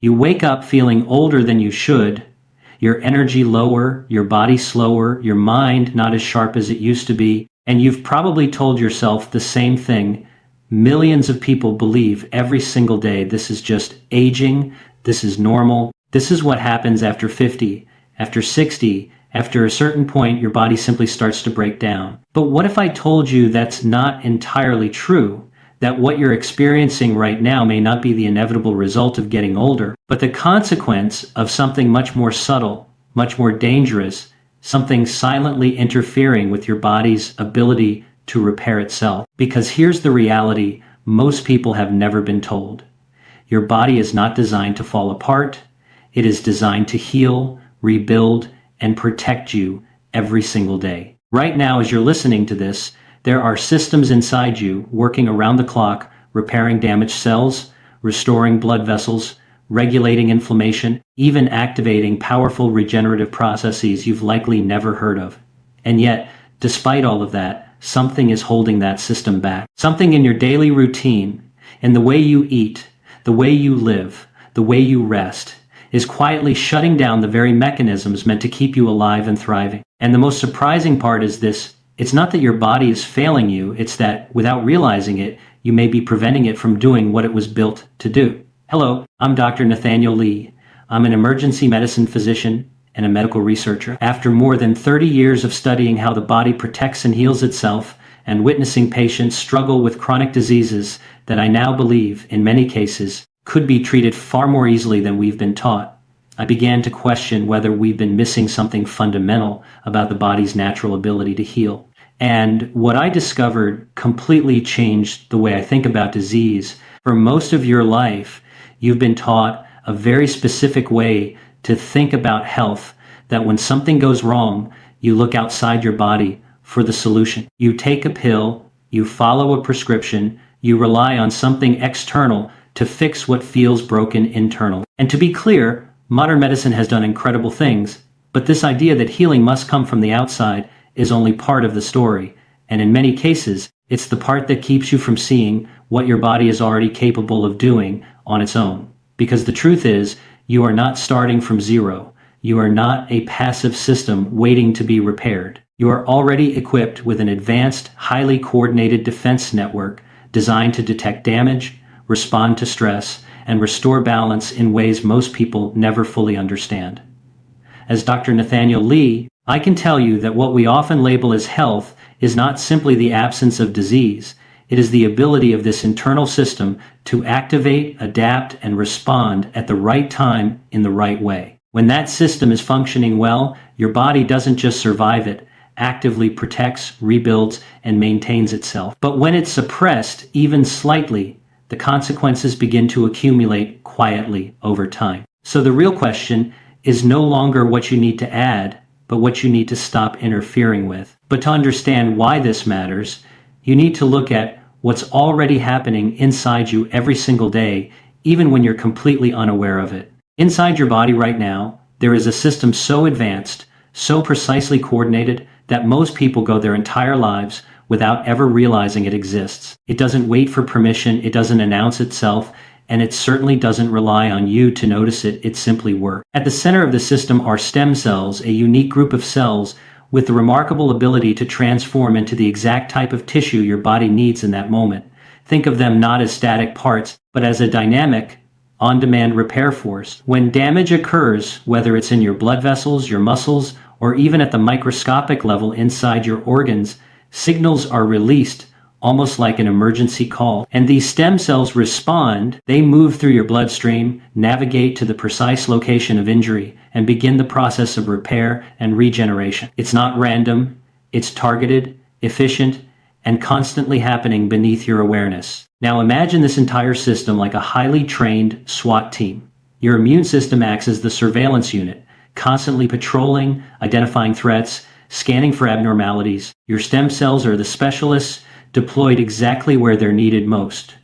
You wake up feeling older than you should, your energy lower, your body slower, your mind not as sharp as it used to be, and you've probably told yourself the same thing. Millions of people believe every single day this is just aging, this is normal, this is what happens after 50, after 60, after a certain point your body simply starts to break down. But what if I told you that's not entirely true? That what you're experiencing right now may not be the inevitable result of getting older, but the consequence of something much more subtle, much more dangerous, something silently interfering with your body's ability to repair itself. Because here's the reality most people have never been told. Your body is not designed to fall apart. It is designed to heal, rebuild, and protect you every single day. Right now, as you're listening to this, there are systems inside you working around the clock, repairing damaged cells, restoring blood vessels, regulating inflammation, even activating powerful regenerative processes you've likely never heard of. And yet, despite all of that, something is holding that system back. Something in your daily routine, in the way you eat, the way you live, the way you rest, is quietly shutting down the very mechanisms meant to keep you alive and thriving. And the most surprising part is this: it's not that your body is failing you, it's that, without realizing it, you may be preventing it from doing what it was built to do. Hello, I'm Dr. Nathaniel Li. I'm an emergency medicine physician and a medical researcher. After more than 30 years of studying how the body protects and heals itself, and witnessing patients struggle with chronic diseases that I now believe, in many cases, could be treated far more easily than we've been taught, I began to question whether we've been missing something fundamental about the body's natural ability to heal. And what I discovered completely changed the way I think about disease. For most of your life, you've been taught a very specific way to think about health, that when something goes wrong, you look outside your body for the solution. You take a pill, you follow a prescription, you rely on something external to fix what feels broken internal. And to be clear, modern medicine has done incredible things, but this idea that healing must come from the outside is only part of the story, and in many cases, it's the part that keeps you from seeing what your body is already capable of doing on its own. Because the truth is, you are not starting from zero. You are not a passive system waiting to be repaired. You are already equipped with an advanced, highly coordinated defense network designed to detect damage, respond to stress, and restore balance in ways most people never fully understand. As Dr. Nathaniel Li, I can tell you that what we often label as health is not simply the absence of disease. It is the ability of this internal system to activate, adapt, and respond at the right time in the right way. When that system is functioning well, your body doesn't just survive it, actively protects, rebuilds, and maintains itself. But when it's suppressed, even slightly, the consequences begin to accumulate quietly over time. So the real question is no longer what you need to add, but what you need to stop interfering with. But to understand why this matters, you need to look at what's already happening inside you every single day, even when you're completely unaware of it. Inside your body right now, there is a system so advanced, so precisely coordinated, that most people go their entire lives without ever realizing it exists. It doesn't wait for permission, it doesn't announce itself, and it certainly doesn't rely on you to notice it, it simply works. At the center of the system are stem cells, a unique group of cells with the remarkable ability to transform into the exact type of tissue your body needs in that moment. Think of them not as static parts, but as a dynamic, on-demand repair force. When damage occurs, whether it's in your blood vessels, your muscles, or even at the microscopic level inside your organs, signals are released almost like an emergency call. And these stem cells respond. They move through your bloodstream, navigate to the precise location of injury, and begin the process of repair and regeneration. It's not random, it's targeted, efficient, and constantly happening beneath your awareness. Now imagine this entire system like a highly trained SWAT team. Your immune system acts as the surveillance unit, constantly patrolling, identifying threats, scanning for abnormalities. Your stem cells are the specialists deployed exactly where they're needed most.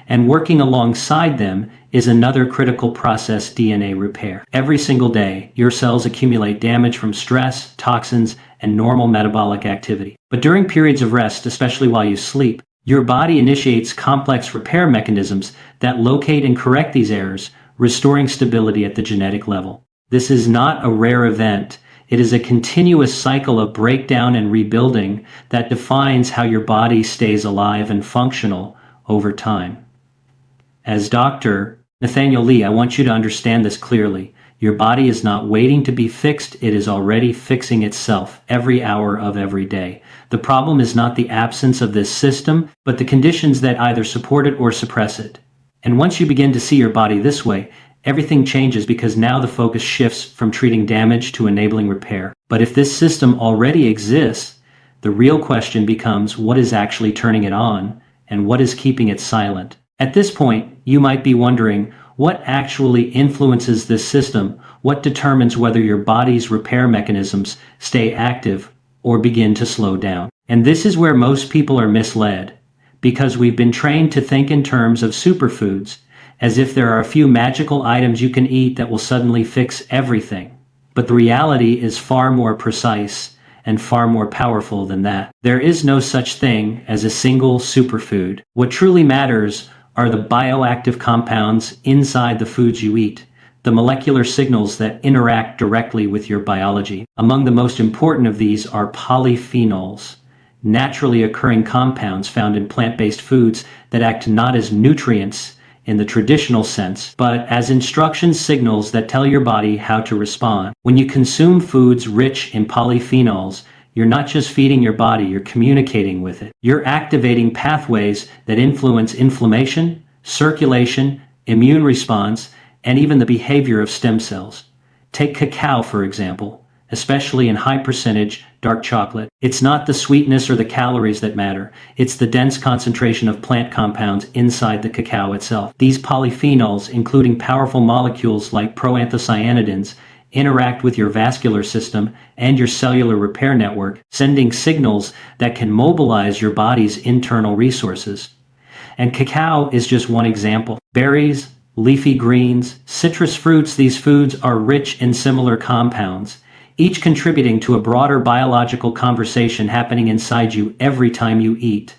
And working alongside them is another critical process: DNA repair. Every single day, your cells accumulate damage from stress, toxins, and normal metabolic activity. But during periods of rest, especially while you sleep, your body initiates complex repair mechanisms that locate and correct these errors, restoring stability at the genetic level. This is not a rare event. It is a continuous cycle of breakdown and rebuilding that defines how your body stays alive and functional over time. As Dr. Nathaniel Li, I want you to understand this clearly. Your body is not waiting to be fixed, it is already fixing itself every hour of every day. The problem is not the absence of this system, but the conditions that either support it or suppress it. And once you begin to see your body this way, everything changes because now the focus shifts from treating damage to enabling repair. But if this system already exists, the real question becomes what is actually turning it on and what is keeping it silent. At this point, you might be wondering, what actually influences this system? What determines whether your body's repair mechanisms stay active or begin to slow down? And this is where most people are misled, because we've been trained to think in terms of superfoods, as if there are a few magical items you can eat that will suddenly fix everything. But the reality is far more precise and far more powerful than that. There is no such thing as a single superfood. What truly matters are the bioactive compounds inside the foods you eat, the molecular signals that interact directly with your biology. Among the most important of these are polyphenols, naturally occurring compounds found in plant-based foods that act not as nutrients in the traditional sense, but as instruction signals that tell your body how to respond. When you consume foods rich in polyphenols, you're not just feeding your body, you're communicating with it. You're activating pathways that influence inflammation, circulation, immune response, and even the behavior of stem cells. Take cacao, for example, especially in high percentage dark chocolate. It's not the sweetness or the calories that matter. It's the dense concentration of plant compounds inside the cacao itself. These polyphenols, including powerful molecules like proanthocyanidins, interact with your vascular system and your cellular repair network, sending signals that can mobilize your body's internal resources. And cacao is just one example. Berries, leafy greens, citrus fruits, these foods are rich in similar compounds, each contributing to a broader biological conversation happening inside you every time you eat.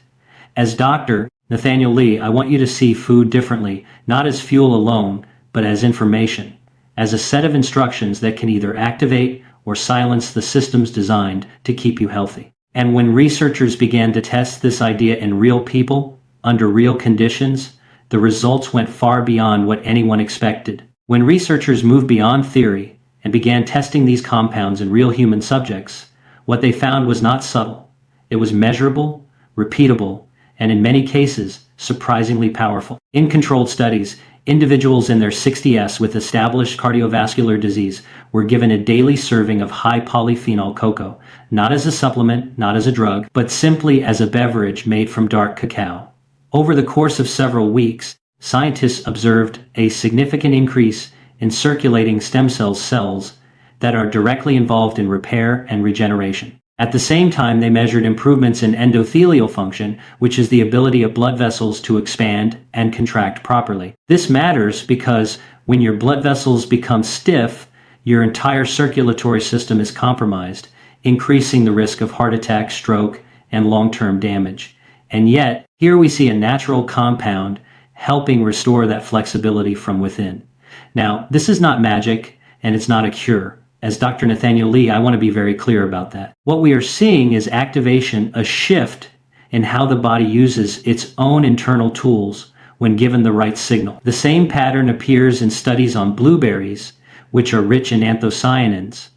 As Dr. Nathaniel Li, I want you to see food differently, not as fuel alone, but as information, as a set of instructions that can either activate or silence the systems designed to keep you healthy. And when researchers began to test this idea in real people, under real conditions, the results went far beyond what anyone expected. When researchers moved beyond theory and began testing these compounds in real human subjects, what they found was not subtle. It was measurable, repeatable, and in many cases, surprisingly powerful. In controlled studies, individuals in their 60s with established cardiovascular disease were given a daily serving of high polyphenol cocoa, not as a supplement, not as a drug, but simply as a beverage made from dark cacao. Over the course of several weeks, scientists observed a significant increase in circulating stem cells that are directly involved in repair and regeneration. At the same time, they measured improvements in endothelial function, which is the ability of blood vessels to expand and contract properly. This matters because when your blood vessels become stiff, your entire circulatory system is compromised, increasing the risk of heart attack, stroke, and long-term damage. And yet, here we see a natural compound helping restore that flexibility from within. Now, this is not magic, and it's not a cure. As Dr. Nathaniel Li, I want to be very clear about that. What we are seeing is activation, a shift in how the body uses its own internal tools when given the right signal. The same pattern appears in studies on blueberries, which are rich in anthocyanins,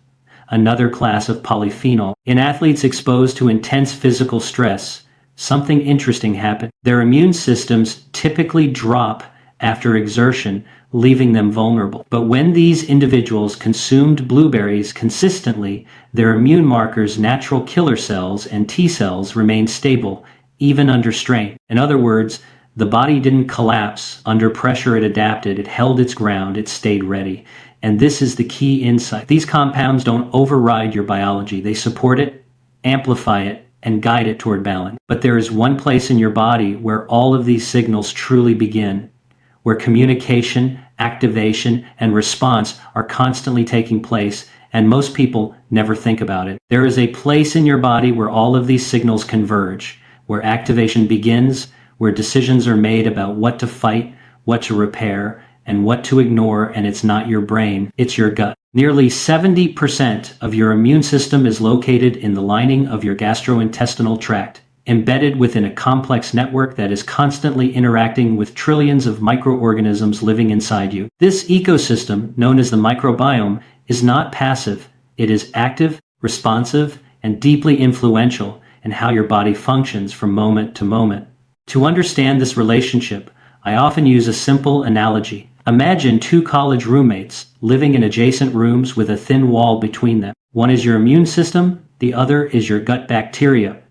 another class of polyphenol. In athletes exposed to intense physical stress, something interesting happened. Their immune systems typically drop after exertion, leaving them vulnerable. But when these individuals consumed blueberries consistently, their immune markers, natural killer cells and T cells, remained stable, even under strain. In other words, the body didn't collapse. Under pressure, it adapted, it held its ground, it stayed ready. And this is the key insight. These compounds don't override your biology. They support it, amplify it, and guide it toward balance. But there is one place in your body where all of these signals truly begin, where communication, activation, and response are constantly taking place, and most people never think about it. There is a place in your body where all of these signals converge, where activation begins, where decisions are made about what to fight, what to repair, and what to ignore, and it's not your brain, it's your gut. Nearly 70% of your immune system is located in the lining of your gastrointestinal tract, embedded within a complex network that is constantly interacting with trillions of microorganisms living inside you. This ecosystem, known as the microbiome, is not passive. It is active, responsive, and deeply influential in how your body functions from moment to moment. To understand this relationship, I often use a simple analogy. Imagine two college roommates living in adjacent rooms with a thin wall between them. One is your immune system, the other is your gut bacteria.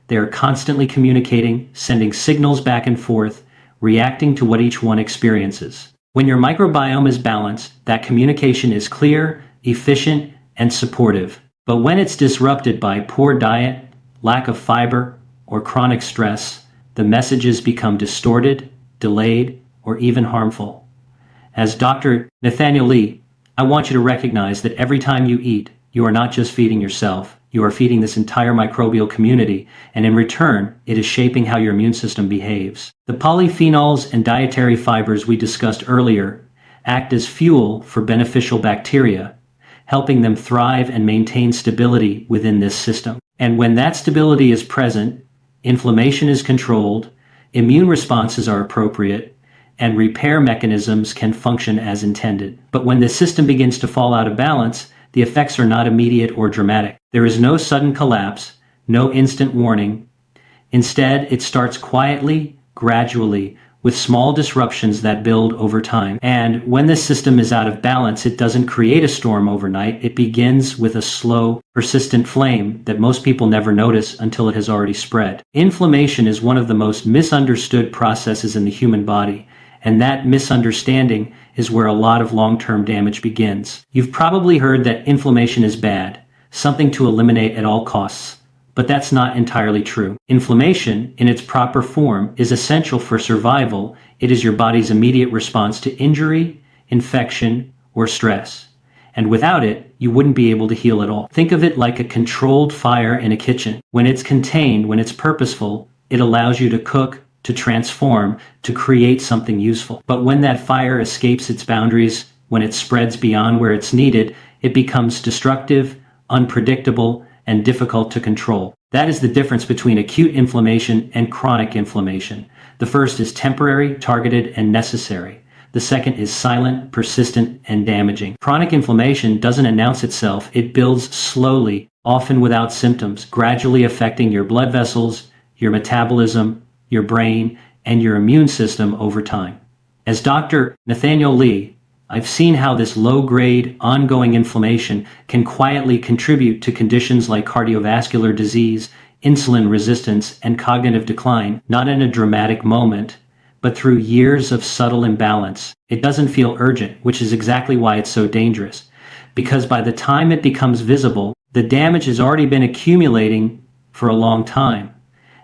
They are constantly communicating, sending signals back and forth, reacting to what each one experiences. When your microbiome is balanced, that communication is clear, efficient, and supportive. But when it's disrupted by poor diet, lack of fiber, or chronic stress, the messages become distorted, delayed, or even harmful. As Dr. Nathaniel Li, I want you to recognize that every time you eat, you are not just feeding yourself, you are feeding this entire microbial community, and in return, it is shaping how your immune system behaves. The polyphenols and dietary fibers we discussed earlier act as fuel for beneficial bacteria, helping them thrive and maintain stability within this system. And when that stability is present, inflammation is controlled, immune responses are appropriate, and repair mechanisms can function as intended. But when the system begins to fall out of balance, the effects are not immediate or dramatic. There is no sudden collapse, no instant warning. Instead, it starts quietly, gradually, with small disruptions that build over time. And when this system is out of balance, it doesn't create a storm overnight. It begins with a slow, persistent flame that most people never notice until it has already spread. Inflammation is one of the most misunderstood processes in the human body, and that misunderstanding is where a lot of long-term damage begins. You've probably heard that inflammation is bad, something to eliminate at all costs. But that's not entirely true. Inflammation, in its proper form, is essential for survival. It is your body's immediate response to injury, infection, or stress. And without it, you wouldn't be able to heal at all. Think of it like a controlled fire in a kitchen. When it's contained, when it's purposeful, it allows you to cook, to transform, to create something useful. But when that fire escapes its boundaries, when it spreads beyond where it's needed, it becomes destructive, unpredictable, and difficult to control. That is the difference between acute inflammation and chronic inflammation. The first is temporary, targeted, and necessary. The second is silent, persistent, and damaging. Chronic inflammation doesn't announce itself. It builds slowly, often without symptoms, gradually affecting your blood vessels, your metabolism, your brain, and your immune system over time. As Dr. Nathaniel Li, I've seen how this low-grade, ongoing inflammation can quietly contribute to conditions like cardiovascular disease, insulin resistance, and cognitive decline, not in a dramatic moment, but through years of subtle imbalance. It doesn't feel urgent, which is exactly why it's so dangerous. Because by the time it becomes visible, the damage has already been accumulating for a long time.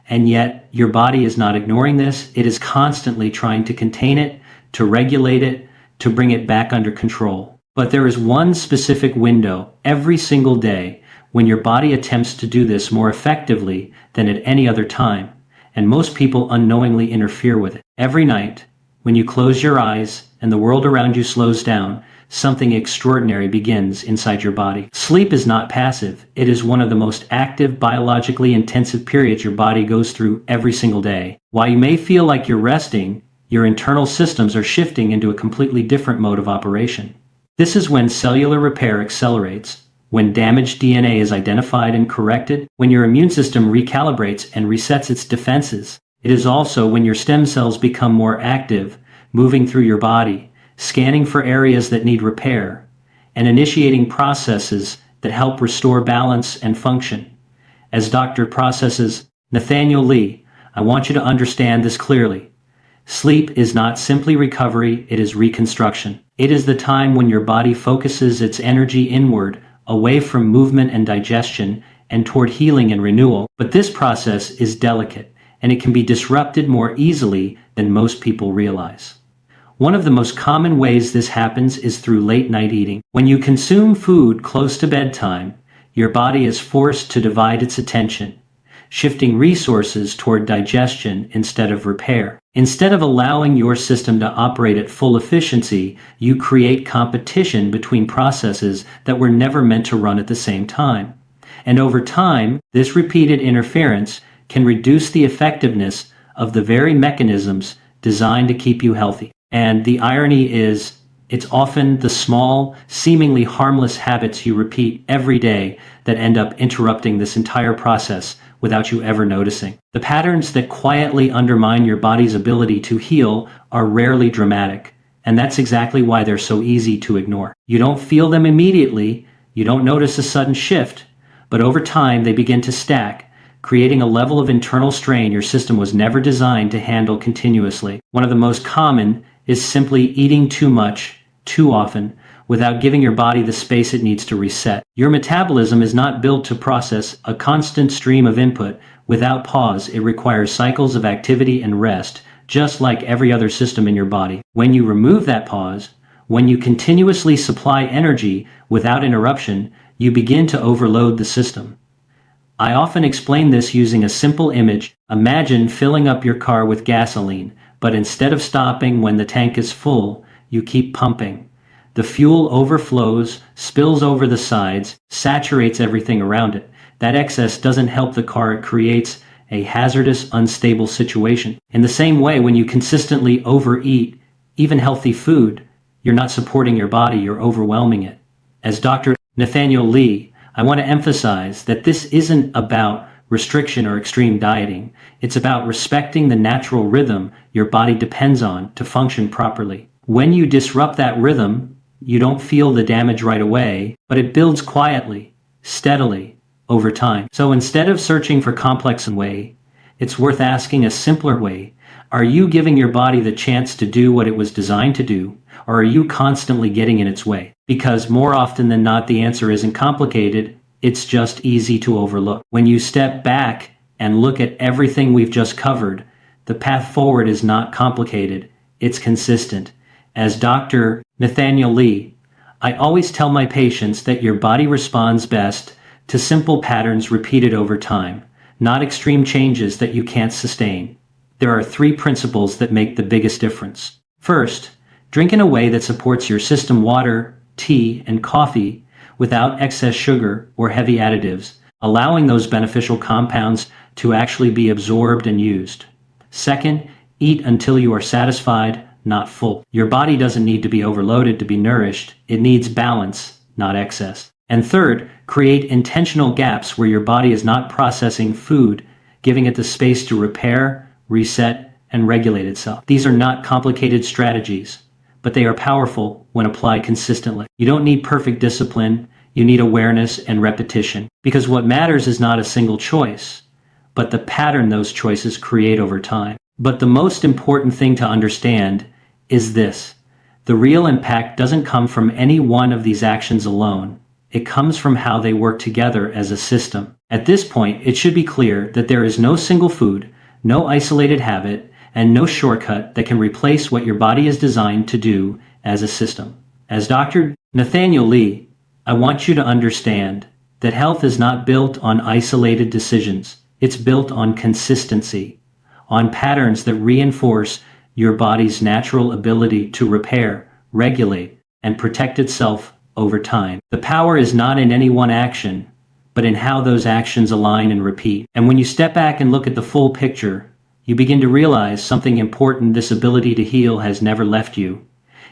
And yet, your body is not ignoring this. It is constantly trying to contain it, to regulate it, to bring it back under control. But there is one specific window every single day when your body attempts to do this more effectively than at any other time, and most people unknowingly interfere with it. Every night, when you close your eyes and the world around you slows down, something extraordinary begins inside your body. Sleep is not passive. It is one of the most active, biologically intensive periods your body goes through every single day. While you may feel like you're resting, your internal systems are shifting into a completely different mode of operation. This is when cellular repair accelerates, when damaged DNA is identified and corrected, when your immune system recalibrates and resets its defenses. It is also when your stem cells become more active, moving through your body, scanning for areas that need repair, and initiating processes that help restore balance and function. As Dr. Nathaniel Li, I want you to understand this clearly. Sleep is not simply recovery, it is reconstruction. It is the time when your body focuses its energy inward, away from movement and digestion, and toward healing and renewal. But this process is delicate, and it can be disrupted more easily than most people realize. One of the most common ways this happens is through late-night eating. When you consume food close to bedtime, your body is forced to divide its attention. shifting resources toward digestion instead of repair. Instead of allowing your system to operate at full efficiency, you create competition between processes that were never meant to run at the same time. And over time, this repeated interference can reduce the effectiveness of the very mechanisms designed to keep you healthy. And the irony is, it's often the small, seemingly harmless habits you repeat every day that end up interrupting this entire process without you ever noticing. The patterns that quietly undermine your body's ability to heal are rarely dramatic, and that's exactly why they're so easy to ignore. You don't feel them immediately, you don't notice a sudden shift, but over time they begin to stack, creating a level of internal strain your system was never designed to handle continuously. One of the most common is simply eating too much, too often, without giving your body the space it needs to reset. Your metabolism is not built to process a constant stream of input without pause. It requires cycles of activity and rest, just like every other system in your body. When you remove that pause, when you continuously supply energy without interruption, you begin to overload the system. I often explain this using a simple image. Imagine filling up your car with gasoline, but instead of stopping when the tank is full, you keep pumping. The fuel overflows, spills over the sides, saturates everything around it. That excess doesn't help the car, it creates a hazardous, unstable situation. In the same way, when you consistently overeat, even healthy food, you're not supporting your body, you're overwhelming it. As Dr. Nathaniel Li, I want to emphasize that this isn't about restriction or extreme dieting. It's about respecting the natural rhythm your body depends on to function properly. When you disrupt that rhythm, you don't feel the damage right away, but it builds quietly, steadily, over time. So instead of searching for complex way, it's worth asking a simpler way. Are you giving your body the chance to do what it was designed to do, or are you constantly getting in its way? Because more often than not, the answer isn't complicated, it's just easy to overlook. When you step back and look at everything we've just covered, the path forward is not complicated, it's consistent. As Dr. Nathaniel Li, I always tell my patients that your body responds best to simple patterns repeated over time, not extreme changes that you can't sustain. There are 3 principles that make the biggest difference. First, drink in a way that supports your system: water, tea, and coffee without excess sugar or heavy additives, allowing those beneficial compounds to actually be absorbed and used. Second, eat until you are satisfied, not full. Your body doesn't need to be overloaded to be nourished. It needs balance, not excess. And third, create intentional gaps where your body is not processing food, giving it the space to repair, reset, and regulate itself. These are not complicated strategies, but they are powerful when applied consistently. You don't need perfect discipline, you need awareness and repetition. Because what matters is not a single choice, but the pattern those choices create over time. But the most important thing to understand is this: the real impact doesn't come from any one of these actions alone. It comes from how they work together as a system. At this point, it should be clear that there is no single food, no isolated habit, and no shortcut that can replace what your body is designed to do as a system. As Dr. Nathaniel Li, I want you to understand that health is not built on isolated decisions. It's built on consistency, on patterns that reinforce your body's natural ability to repair, regulate, and protect itself over time. The power is not in any one action, but in how those actions align and repeat. And when you step back and look at the full picture, you begin to realize something important: this ability to heal has never left you.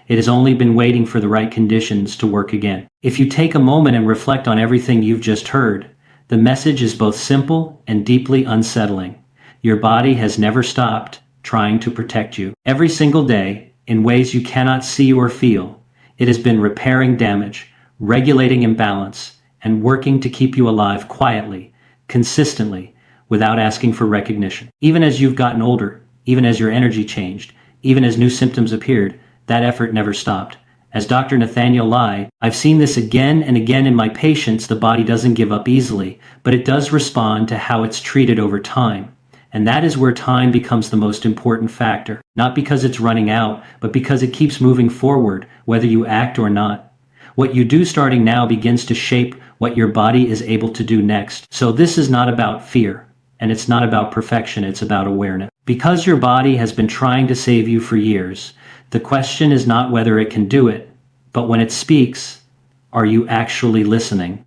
It has only been waiting for the right conditions to work again. If you take a moment and reflect on everything you've just heard, the message is both simple and deeply unsettling. Your body has never stopped trying to protect you. Every single day, in ways you cannot see or feel, it has been repairing damage, regulating imbalance, and working to keep you alive quietly, consistently, without asking for recognition. Even as you've gotten older, even as your energy changed, even as new symptoms appeared, that effort never stopped. As Dr. Nathaniel Li, I've seen this again and again in my patients. The body doesn't give up easily, but it does respond to how it's treated over time. And that is where time becomes the most important factor, not because it's running out, but because it keeps moving forward, whether you act or not. What you do starting now begins to shape what your body is able to do next. So this is not about fear. and it's not about perfection, it's about awareness. Because your body has been trying to save you for years, the question is not whether it can do it, but when it speaks, are you actually listening?